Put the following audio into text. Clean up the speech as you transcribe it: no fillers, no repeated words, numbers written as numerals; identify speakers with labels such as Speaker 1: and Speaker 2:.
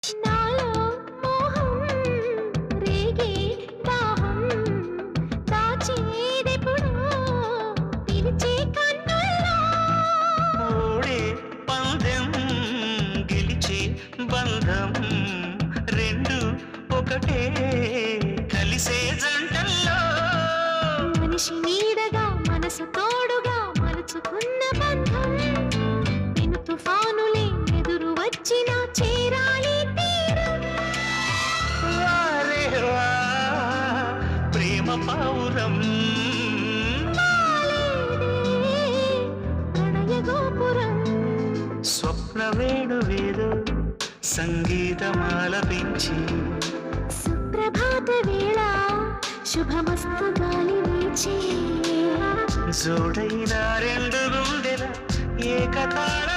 Speaker 1: నాలో మోహం రేగే దాహం దాచేదెప్పుడో పిలిచే కన్నుల్లో
Speaker 2: ఓడే పందెం గెలిచే బంధం రెండు ఒకటే కలిసే జంటల్లో
Speaker 1: మనిషి నీడగా మనసు తోడుగా మలుచుకున్న బంధం పెను తుఫానులే ఎదురు వచ్చినా చేరాలి తీరం
Speaker 2: వారే వా ప్రేమ పావురం
Speaker 1: నాలేదే ప్రణయ గోపురం
Speaker 2: స్వప్న వేణువేదో సంగీతమాలపించి
Speaker 1: సుప్రభాత వేళ శుభమస్తు గాలి వీచే
Speaker 2: జోడైన రెండు గుండెల ఏకతాళ